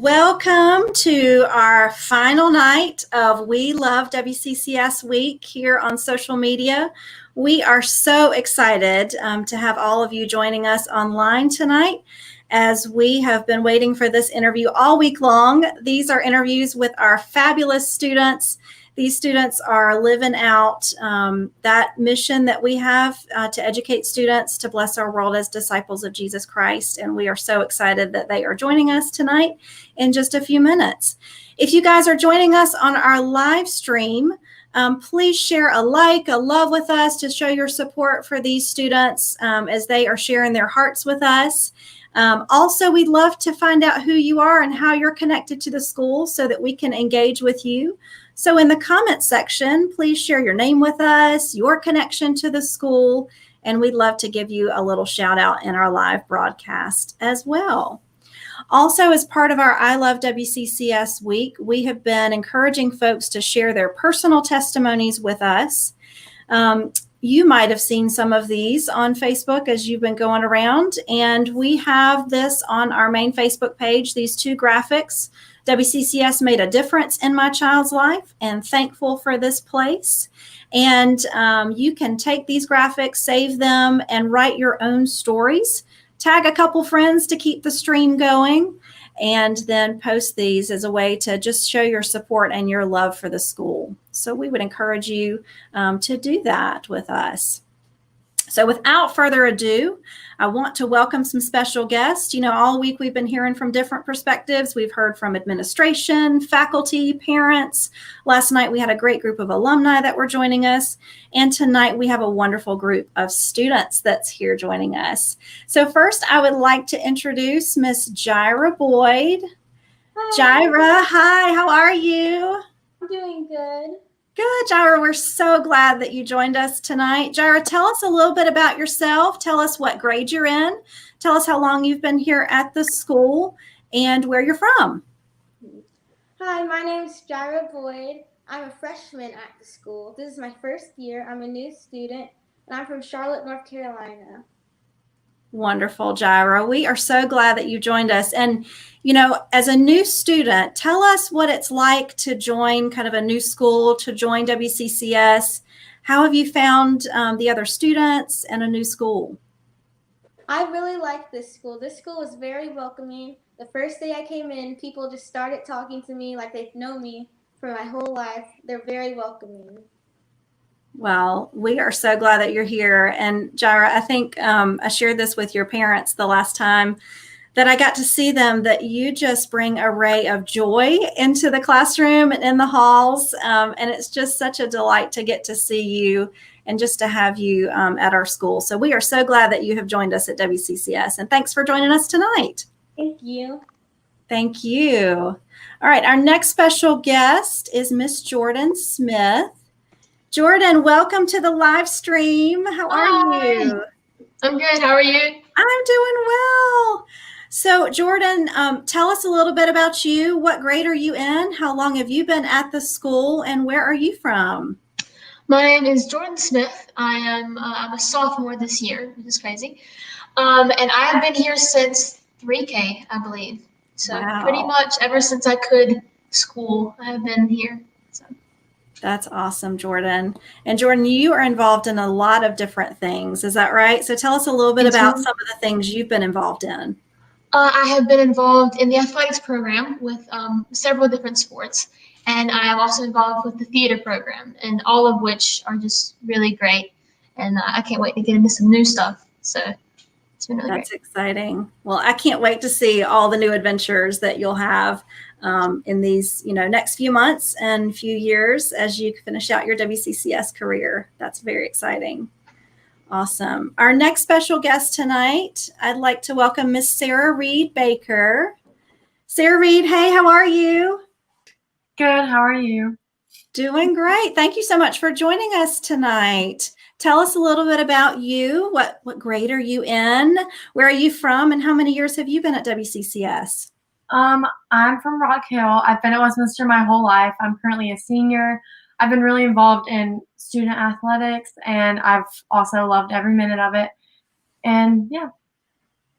Welcome to our final night of We Love WCCS Week here on social media. We are so excited to have all of you joining us online tonight as we have been waiting for this interview all week long. These are interviews with our fabulous students. These students are living out that mission that we have to educate students to bless our world as disciples of Jesus Christ. And we are so excited that they are joining us tonight in just a few minutes. If you guys are joining us on our live stream, please share a like, a love with us to show your support for these students as they are sharing their hearts with us. Also, we'd love to find out who you are and how you're connected to the school so that we can engage with you. So in the comments section, please share your name with us, your connection to the school, and we'd love to give you a little shout out in our live broadcast as well. Also, as part of our I Love WCCS week, we have been encouraging folks to share their personal testimonies with us. You might have seen some of these on Facebook as you've been going around, and we have this on our main Facebook page, these two graphics. WCCS made a difference in my child's life and thankful for this place. And you can take these graphics, save them, and write your own stories. Tag a couple friends to keep the stream going, and then post these as a way to just show your support and your love for the school. So we would encourage you to do that with us. So without further ado, I want to welcome some special guests. You know, all week we've been hearing from different perspectives. We've heard from administration, faculty, parents. Last night we had a great group of alumni that were joining us. And tonight we have a wonderful group of students that's here joining us. So first I would like to introduce Miss Jyrah Boyd. Hi. Jyrah, hi, how are you? I'm doing good. Good, Jyrah. We're so glad that you joined us tonight. Jyrah, tell us a little bit about yourself. Tell us what grade you're in. Tell us how long you've been here at the school and where you're from. Hi, my name is Jyrah Boyd. I'm a freshman at the school. This is my first year. I'm a new student, and I'm from Charlotte, North Carolina. Wonderful, Jyrah. We are so glad that you joined us. And, you know, as a new student, tell us what it's like to join kind of a new school, to join WCCS. How have you found the other students and a new school? I really like this school. This school is very welcoming. The first day I came in, people just started talking to me like they know me for my whole life. They're very welcoming. Well, we are so glad that you're here. And Jyrah, I think I shared this with your parents the last time that I got to see them, that you just bring a ray of joy into the classroom and in the halls. And it's just such a delight to get to see you and just to have you at our school. So we are so glad that you have joined us at WCCS. And thanks for joining us tonight. Thank you. Thank you. All right, our next special guest is Miss Jordan Smith. Jordan, welcome to the live stream. How are you? I'm good. How are you? I'm doing well. So, Jordan, tell us a little bit about you. What grade are you in? How long have you been at the school, and where are you from? My name is Jordan Smith. I'm a sophomore this year, which is crazy. And I have been here since 3K, I believe. So Wow. Pretty much ever since I could school, I have been here. So. That's awesome, Jordan. And Jordan, you are involved in a lot of different things. Is that right? So tell us a little bit about some of the things you've been involved in. I have been involved in the athletics program with several different sports. And I am also involved with the theater program, and all of which are just really great. And I can't wait to get into some new stuff. So it's been really great. That's exciting. Well, I can't wait to see all the new adventures that you'll have in these, next few months and few years as you finish out your WCCS career. That's very exciting. Awesome. Our next special guest tonight, I'd like to welcome Miss Sarah Reed Baker. Sarah Reed, hey, how are you? Good. How are you? Doing great. Thank you so much for joining us tonight. Tell us a little bit about you. What grade are you in? Where are you from? And how many years have you been at WCCS? I'm from Rock Hill. I've been at Westminster my whole life. I'm currently a senior. I've been really involved in student athletics, and I've also loved every minute of it. And yeah.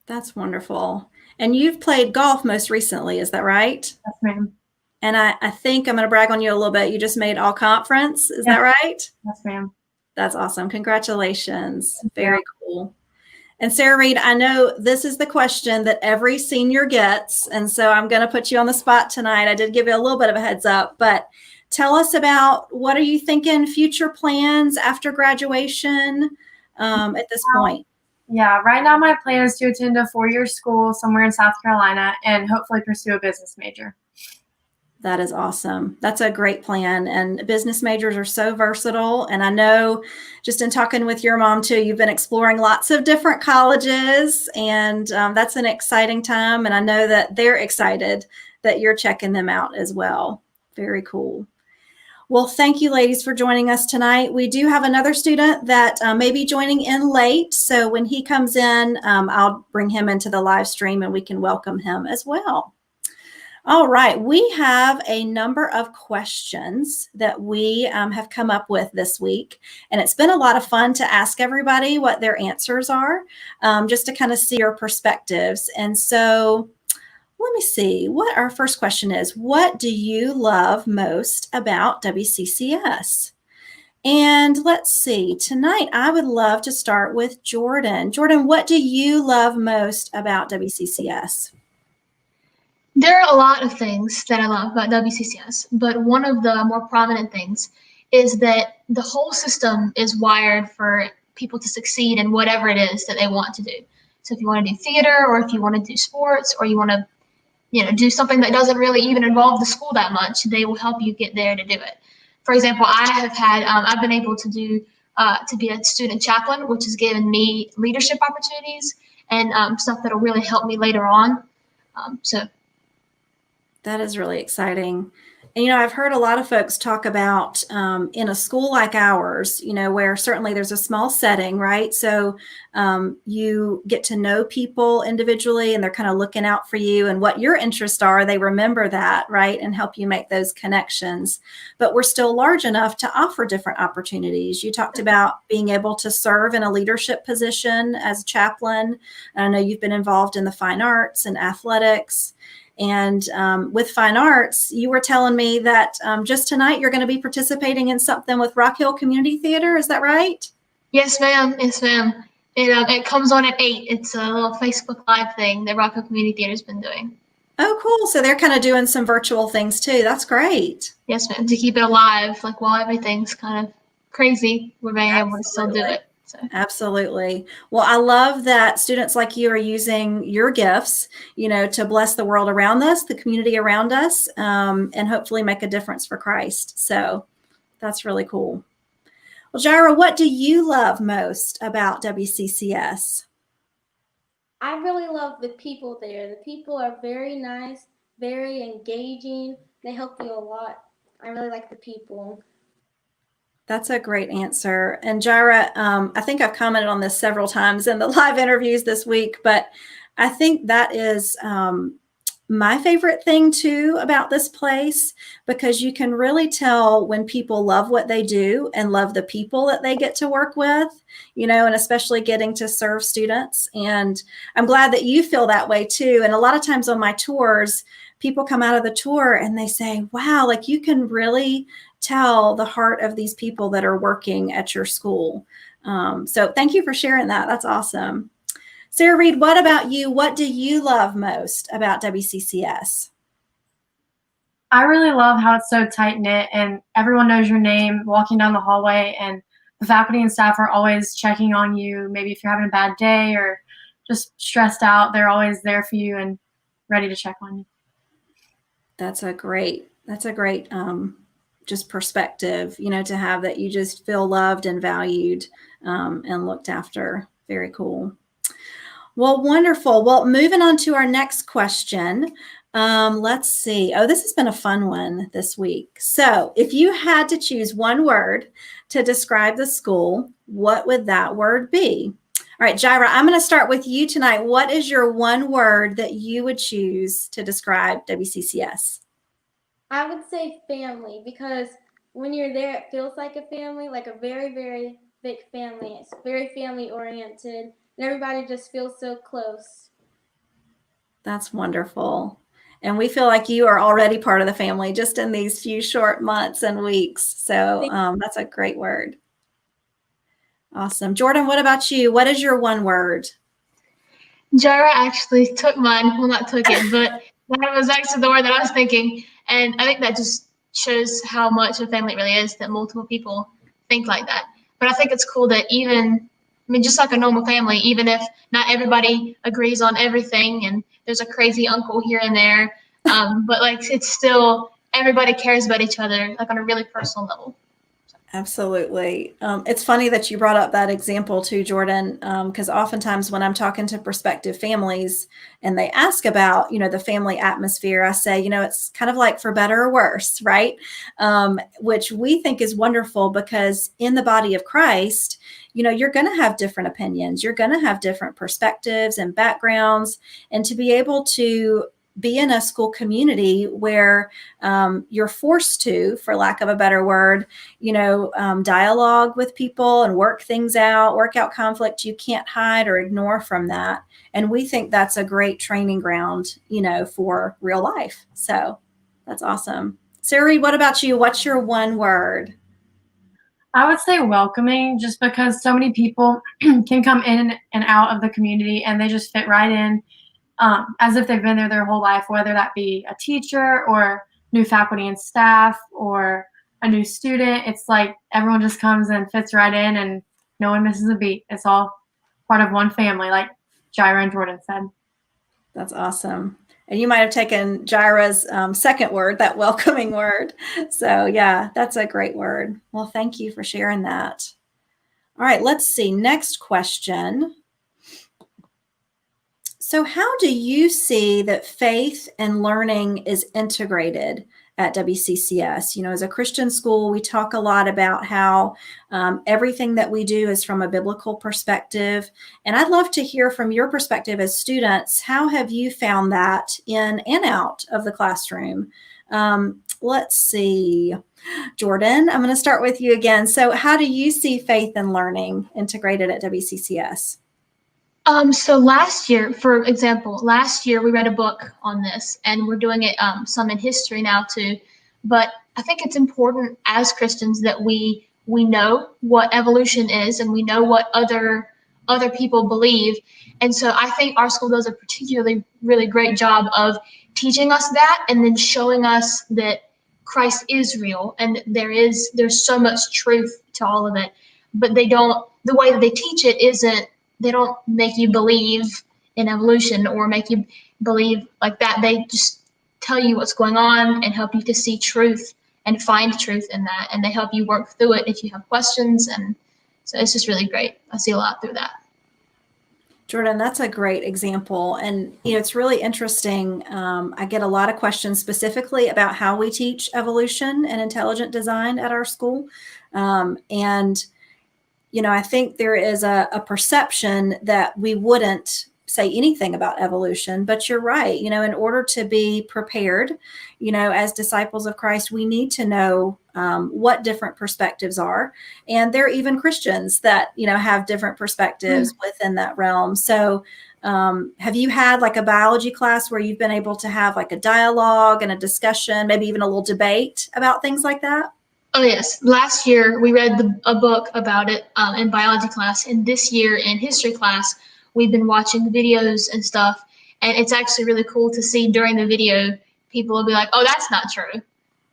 That's wonderful. And you've played golf most recently, is that right? Yes, ma'am. And I think I'm going to brag on you a little bit. You just made all conference. Is that right? Yes, ma'am. That's awesome. Congratulations. Thank you. Very cool. And Sarah Reed, I know this is the question that every senior gets. And so I'm going to put you on the spot tonight. I did give you a little bit of a heads up, but tell us about what are you thinking future plans after graduation at this point? Yeah, right now my plan is to attend a 4-year school somewhere in South Carolina and hopefully pursue a business major. That is awesome. That's a great plan. And business majors are so versatile. And I know just in talking with your mom too, you've been exploring lots of different colleges, and that's an exciting time. And I know that they're excited that you're checking them out as well. Very cool. Well, thank you, ladies, for joining us tonight. We do have another student that may be joining in late. So when he comes in, I'll bring him into the live stream and we can welcome him as well. All right, we have a number of questions that we have come up with this week, and it's been a lot of fun to ask everybody what their answers are, just to kind of see your perspectives. And so let me see what our first question is. What do you love most about WCCS? And let's see, tonight I would love to start with Jordan. Jordan, what do you love most about WCCS? There are a lot of things that I love about WCCS, but one of the more prominent things is that the whole system is wired for people to succeed in whatever it is that they want to do. So if you want to do theater, or if you want to do sports, or you want to, do something that doesn't really even involve the school that much, they will help you get there to do it. For example, I've been able to do to be a student chaplain, which has given me leadership opportunities and stuff that'll really help me later on. So. That is really exciting. And, I've heard a lot of folks talk about in a school like ours, where certainly there's a small setting, right? So you get to know people individually and they're kind of looking out for you and what your interests are. They remember that, right? And help you make those connections. But we're still large enough to offer different opportunities. You talked about being able to serve in a leadership position as a chaplain. And I know you've been involved in the fine arts and athletics. And with fine arts, you were telling me that just tonight you're going to be participating in something with Rock Hill Community Theater. Is that right? Yes, ma'am. Yes, ma'am. It comes on at 8. It's a little Facebook Live thing that Rock Hill Community Theater's been doing. Oh, cool. So they're kind of doing some virtual things too. That's great. Yes, ma'am. To keep it alive, like while everything's kind of crazy, we're being able to still do it. So. Absolutely. Well, I love that students like you are using your gifts, to bless the world around us, the community around us, and hopefully make a difference for Christ. So that's really cool. Well, Jyrah, what do you love most about WCCS? I really love the people there. The people are very nice, very engaging. They help you a lot. I really like the people. That's a great answer. And Jyrah, I think I've commented on this several times in the live interviews this week, but I think that is my favorite thing too about this place, because you can really tell when people love what they do and love the people that they get to work with, and especially getting to serve students. And I'm glad that you feel that way too. And a lot of times on my tours, people come out of the tour and they say, wow, like you can really tell the heart of these people that are working at your school. So thank you for sharing that. That's awesome. Sarah Reed, what about you? What do you love most about WCCS? I really love how it's so tight-knit and everyone knows your name walking down the hallway, and the faculty and staff are always checking on you. Maybe if you're having a bad day or just stressed out, they're always there for you and ready to check on you. That's a great just perspective, to have that you just feel loved and valued and looked after. Very cool. Well, wonderful. Well, moving on to our next question. Let's see. Oh, this has been a fun one this week. So if you had to choose one word to describe the school, what would that word be? All right, Jyrah, I'm going to start with you tonight. What is your one word that you would choose to describe WCCS? I would say family, because when you're there, it feels like a family, like a very, very big family. It's very family oriented, and everybody just feels so close. That's wonderful. And we feel like you are already part of the family just in these few short months and weeks. So that's a great word. Awesome. Jordan, what about you? What is your one word? Jyrah actually took mine. Well, not took it, but that was actually the word that I was thinking. And I think that just shows how much a family it really is that multiple people think like that. But I think it's cool that even, I mean, just like a normal family, even if not everybody agrees on everything and there's a crazy uncle here and there, but like it's still, everybody cares about each other, like on a really personal level. Absolutely. It's funny that you brought up that example too, Jordan, because oftentimes when I'm talking to prospective families and they ask about, the family atmosphere, I say, it's kind of like for better or worse, right? Which we think is wonderful because in the body of Christ, you're going to have different opinions. You're going to have different perspectives and backgrounds. And to be able to be in a school community where you're forced to, for lack of a better word, dialogue with people and work things out, work out conflict. You can't hide or ignore from that. And we think that's a great training ground, for real life. So that's awesome. Sari, what about you? What's your one word? I would say welcoming, just because so many people can come in and out of the community and they just fit right in, as if they've been there their whole life, whether that be a teacher or new faculty and staff or a new student. It's like everyone just comes and fits right in and no one misses a beat. It's all part of one family, like Jyrah and Jordan said. That's awesome. And you might have taken Jyrah's second word, that welcoming word. So yeah, that's a great word. Well, thank you for sharing that. All right, let's see. Next question. So how do you see that faith and learning is integrated at WCCS? As a Christian school, we talk a lot about how everything that we do is from a biblical perspective. And I'd love to hear from your perspective as students, how have you found that in and out of the classroom? Let's see. Jordan, I'm going to start with you again. So how do you see faith and learning integrated at WCCS? So last year, for example, we read a book on this, and we're doing it some in history now too. But I think it's important as Christians that we know what evolution is, and we know what other people believe. And so I think our school does a particularly really great job of teaching us that, and then showing us that Christ is real, and there's so much truth to all of it. But the way that they teach it isn't. They don't make you believe in evolution or make you believe like that. They just tell you what's going on and help you to see truth and find truth in that. And they help you work through it if you have questions. And so it's just really great. I see a lot through that. Jordan, that's a great example. And, it's really interesting. I get a lot of questions specifically about how we teach evolution and intelligent design at our school. I think there is a perception that we wouldn't say anything about evolution, but you're right. In order to be prepared, as disciples of Christ, we need to know what different perspectives are. And there are even Christians that, have different perspectives within that realm. So have you had like a biology class where you've been able to have like a dialogue and a discussion, maybe even a little debate about things like that? Oh, yes. Last year, we read a book about it in biology class. And this year in history class, we've been watching videos and stuff. And it's actually really cool to see during the video, people will be like, oh, that's not true.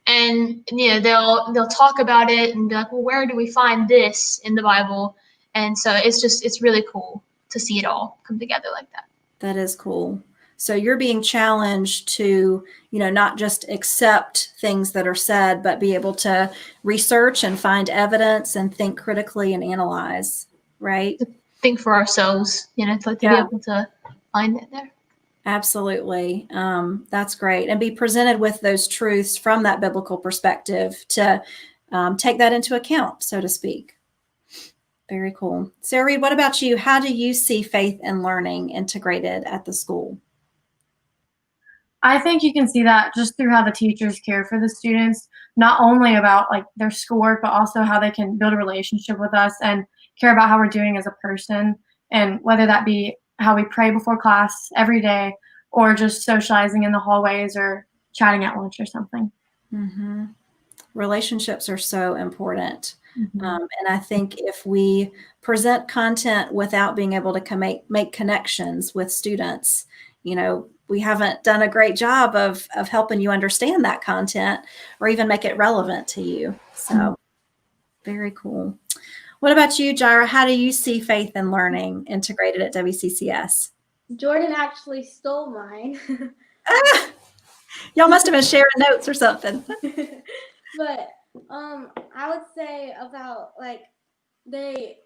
And, they'll talk about it and be like, well, where do we find this in the Bible? And so it's really cool to see it all come together like that. That is cool. So you're being challenged to, not just accept things that are said, but be able to research and find evidence and think critically and analyze, right? To think for ourselves, to be able to find it there. Absolutely. That's great. And be presented with those truths from that biblical perspective to take that into account, so to speak. Very cool. Sari, what about you? How do you see faith and learning integrated at the school? I think you can see that just through how the teachers care for the students, not only about like their schoolwork, but also how they can build a relationship with us and care about how we're doing as a person. And whether that be how we pray before class every day, or just socializing in the hallways or chatting at lunch or something. Mm-hmm. Relationships are so important. Mm-hmm. And I think if we present content without being able to make connections with students, we haven't done a great job of helping you understand that content or even make it relevant to you. So very cool. What about you, Jyrah? How do you see faith and learning integrated at WCCS? Jordan actually stole mine. Y'all must have been sharing notes or something. But I would say about like they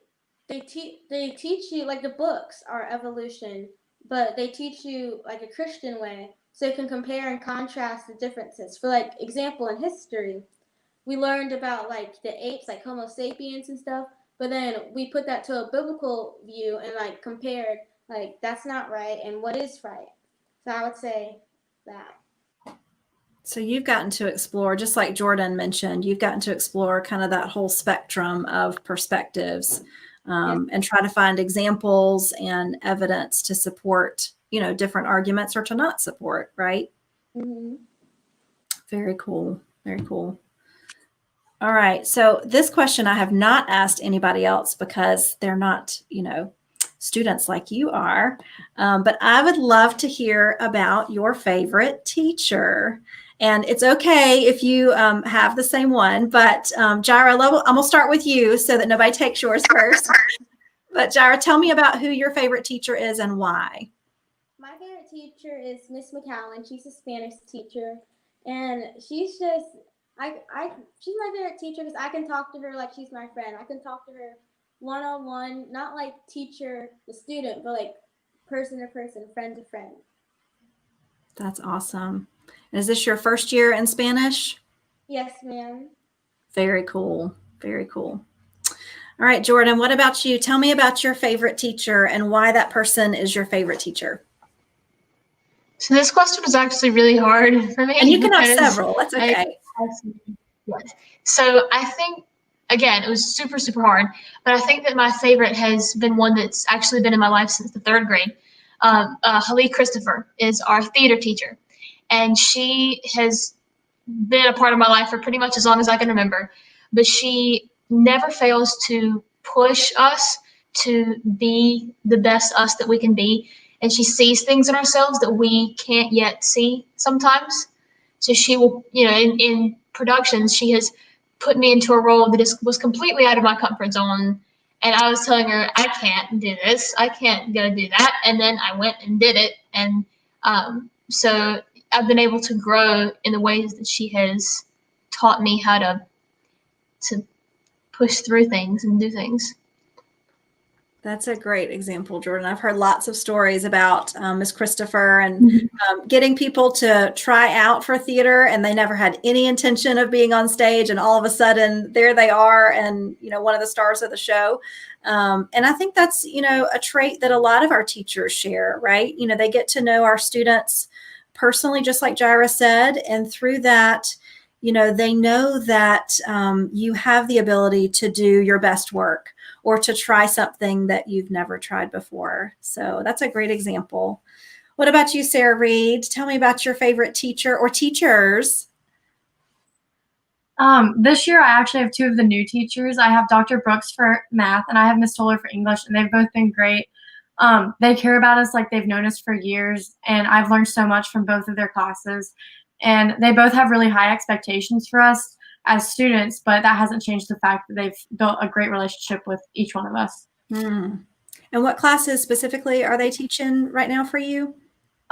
teach you, like, the books are evolution, but they teach you like a Christian way, so you can compare and contrast the differences. For like example, in history, we learned about like the apes, like Homo sapiens and stuff, but then we put that to a biblical view and like compared, like, that's not right and what is right. So I would say that. So you've gotten to explore, just like Jordan mentioned, you've gotten to explore kind of that whole spectrum of perspectives, and try to find examples and evidence to support, different arguments or to not support, right? Mm-hmm. Very cool. Very cool. All right. So this question I have not asked anybody else because they're not, students like you are. But I would love to hear about your favorite teacher. And it's okay if you have the same one, but Jyrah, I'm going to start with you so that nobody takes yours first. But Jyrah, tell me about who your favorite teacher is and why. My favorite teacher is Miss McCowan. She's a Spanish teacher, and she's just she's my favorite teacher because I can talk to her like she's my friend. I can talk to her one-on-one, not like teacher to student, but like person to person, friend to friend. That's awesome. And is this your first year in Spanish? Yes, ma'am. Very cool. Very cool. All right, Jordan, what about you? Tell me about your favorite teacher and why that person is your favorite teacher. So this question was actually really hard for me. And you can have several. That's okay. So I think, again, it was super, super hard. But I think that my favorite has been one that's actually been in my life since the third grade. Hallie Christopher is our theater teacher. And she has been a part of my life for pretty much as long as I can remember. But she never fails to push us to be the best us that we can be. And she sees things in ourselves that we can't yet see sometimes. So she will, in productions, she has put me into a role that was completely out of my comfort zone. And I was telling her, I can't do this. I can't go do that. And then I went and did it. And so I've been able to grow in the ways that she has taught me how to push through things and do things. That's a great example, Jordan. I've heard lots of stories about Miss Christopher and getting people to try out for theater, and they never had any intention of being on stage, and all of a sudden there they are, and one of the stars of the show. And I think that's a trait that a lot of our teachers share, right? They get to know our students personally, just like Jyrah said, and through that, they know that you have the ability to do your best work or to try something that you've never tried before. So that's a great example. What about you, Sarah Reed? Tell me about your favorite teacher or teachers. This year, I actually have two of the new teachers. I have Dr. Brooks for math, and I have Miss Toller for English, and they've both been great. They care about us like they've known us for years, and I've learned so much from both of their classes. And they both have really high expectations for us as students, but that hasn't changed the fact that they've built a great relationship with each one of us. And what classes specifically are they teaching right now for you?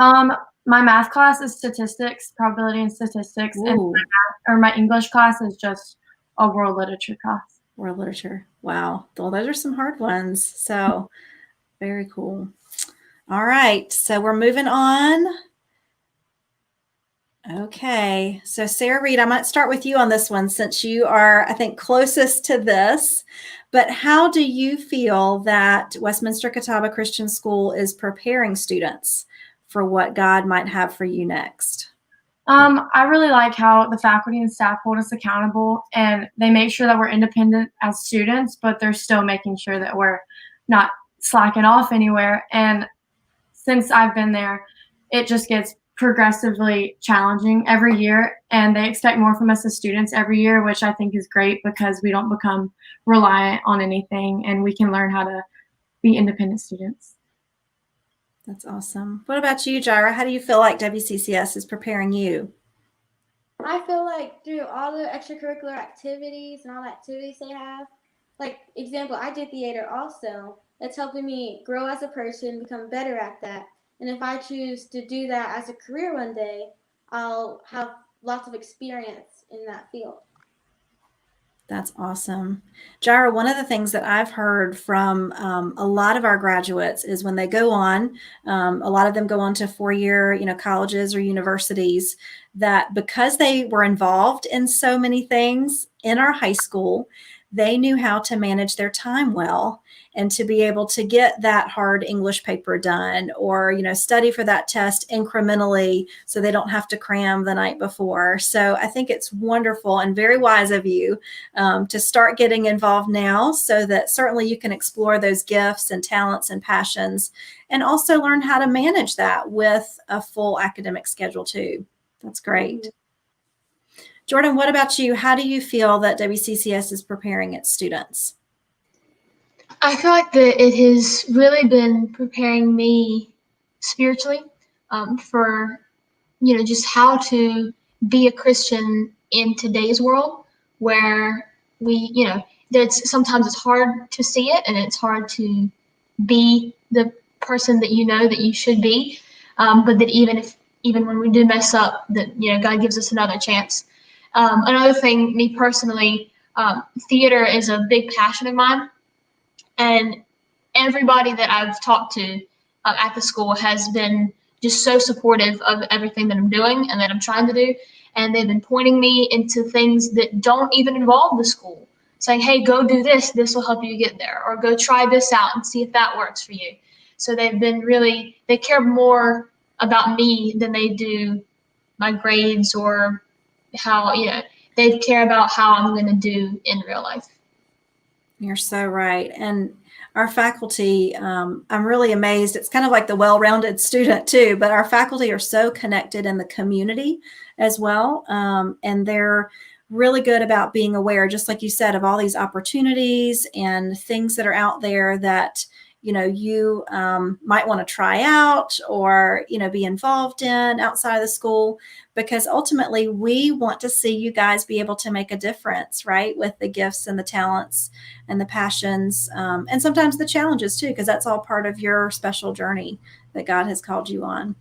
My math class is statistics, probability and statistics, and my English class is just a world literature class. World literature. Wow. Well, those are some hard ones. So very cool. All right. So we're moving on. Okay, so Sarah Reed, I might start with you on this one since you are, I think, closest to this. But how do you feel that Westminster Catawba Christian School is preparing students for what God might have for you next? I really like how the faculty and staff hold us accountable, and they make sure that we're independent as students, but they're still making sure that we're not slacking off anywhere. And since I've been there, it just gets progressively challenging every year, and they expect more from us as students every year, which I think is great because we don't become reliant on anything and we can learn how to be independent students. That's awesome. What about you, Jyrah? How do you feel like WCCS is preparing you? I feel like through all the extracurricular activities and all the activities they have, like example, I did theater also. It's helping me grow as a person, become better at that. And if I choose to do that as a career one day, I'll have lots of experience in that field. That's awesome. Jyrah, one of the things that I've heard from a lot of our graduates is when they go on, a lot of them go on to four-year, colleges or universities, that because they were involved in so many things in our high school, they knew how to manage their time well and to be able to get that hard English paper done or, study for that test incrementally so they don't have to cram the night before. So I think it's wonderful and very wise of you to start getting involved now so that certainly you can explore those gifts and talents and passions and also learn how to manage that with a full academic schedule too. That's great. Jordan, what about you? How do you feel that WCCS is preparing its students? I feel like that it has really been preparing me spiritually for, just how to be a Christian in today's world where sometimes it's hard to see it and it's hard to be the person that that you should be. But that even when we do mess up, that, God gives us another chance. Another thing, me personally, theater is a big passion of mine. And everybody that I've talked to at the school has been just so supportive of everything that I'm doing and that I'm trying to do. And they've been pointing me into things that don't even involve the school, saying, hey, go do this. This will help you get there. Or go try this out and see if that works for you. So they care more about me than they do my grades or how, they care about how I'm going to do in real life. You're so right. And our faculty, I'm really amazed. It's kind of like the well-rounded student too, but our faculty are so connected in the community as well. And they're really good about being aware, just like you said, of all these opportunities and things that are out there that, you might want to try out or, be involved in outside of the school, because ultimately we want to see you guys be able to make a difference, right? With the gifts and the talents and the passions, and sometimes the challenges too, because that's all part of your special journey that God has called you on.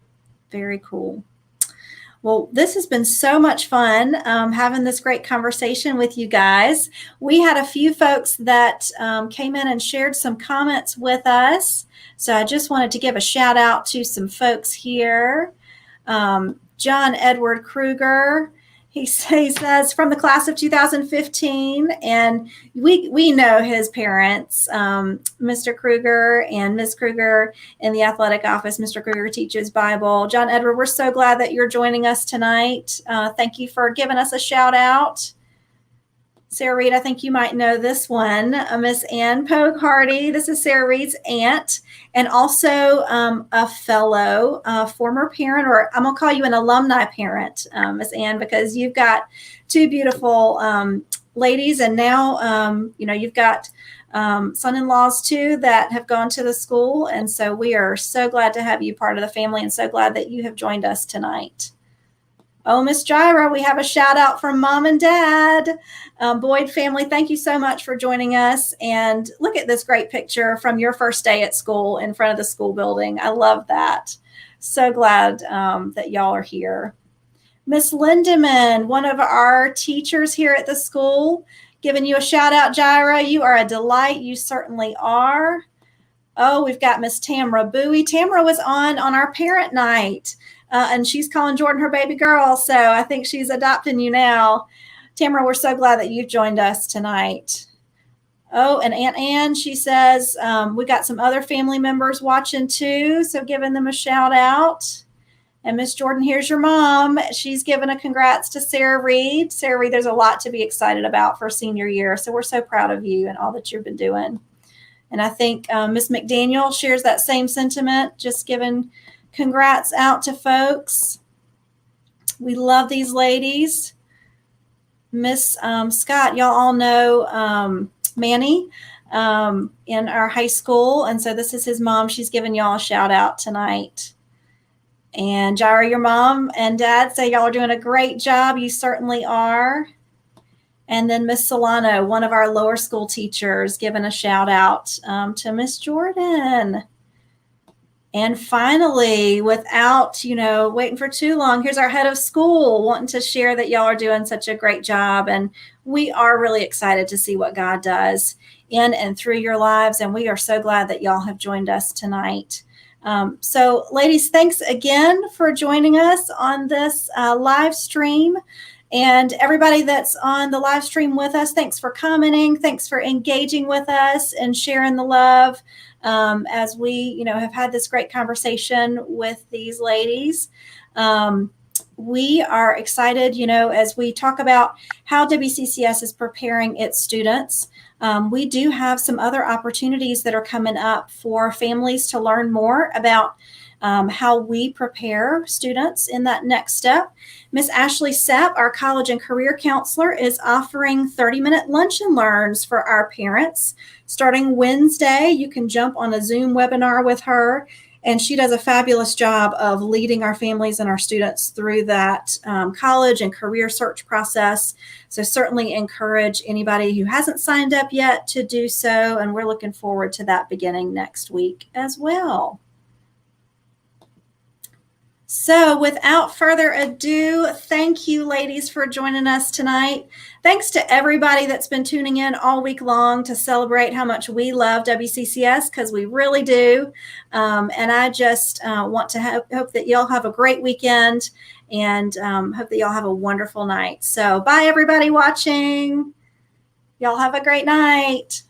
Very cool. Well, this has been so much fun having this great conversation with you guys. We had a few folks that came in and shared some comments with us. So I just wanted to give a shout out to some folks here. John Edward Kruger, he says from the class of 2015, and we know his parents, Mr. Kruger and Ms. Kruger in the athletic office. Mr. Kruger teaches Bible. John Edward, we're so glad that you're joining us tonight. Thank you for giving us a shout out. Sarah Reed, I think you might know this one. Miss Ann Pogue Hardy. This is Sarah Reed's aunt, and also a fellow former parent, or I'm going to call you an alumni parent, Miss Ann, because you've got two beautiful ladies, and now, you've got son-in-laws too that have gone to the school. And so we are so glad to have you part of the family and so glad that you have joined us tonight. Oh, Miss Jyrah, we have a shout out from Mom and Dad. Boyd family, thank you so much for joining us. And look at this great picture from your first day at school in front of the school building. I love that. So glad that y'all are here. Miss Lindeman, one of our teachers here at the school, giving you a shout out, Jyrah. You are a delight. You certainly are. Oh, we've got Miss Tamra Bowie. Tamra was on our parent night. And she's calling Jordan her baby girl. So I think she's adopting you now. Tamara, we're so glad that you've joined us tonight. Oh, and Aunt Ann, she says, we got some other family members watching too. So giving them a shout out. And Miss Jordan, here's your mom. She's giving a congrats to Sarah Reed. Sarah Reed, there's a lot to be excited about for senior year. So we're so proud of you and all that you've been doing. And I think Miss McDaniel shares that same sentiment, just giving congrats out to folks. We love these ladies. Miss Scott, y'all all know Manny in our high school. And so this is his mom. She's giving y'all a shout out tonight. And Jyrah, your mom and dad say y'all are doing a great job. You certainly are. And then Miss Solano, one of our lower school teachers, giving a shout out to Miss Jordan. And finally, without, waiting for too long, here's our head of school wanting to share that y'all are doing such a great job. And we are really excited to see what God does in and through your lives. And we are so glad that y'all have joined us tonight. So ladies, thanks again for joining us on this live stream. And everybody that's on the live stream with us, thanks for commenting. Thanks for engaging with us and sharing the love as we, have had this great conversation with these ladies. We are excited, as we talk about how WCCS is preparing its students. We do have some other opportunities that are coming up for families to learn more about how we prepare students in that next step. Miss Ashley Sepp, our college and career counselor, is offering 30-minute lunch and learns for our parents. Starting Wednesday, you can jump on a Zoom webinar with her, and she does a fabulous job of leading our families and our students through that college and career search process. So certainly encourage anybody who hasn't signed up yet to do so, and we're looking forward to that beginning next week as well. So without further ado, thank you, ladies, for joining us tonight. Thanks to everybody that's been tuning in all week long to celebrate how much we love WCCS, because we really do. And I just want to hope that y'all have a great weekend and hope that y'all have a wonderful night. So bye, everybody watching. Y'all have a great night.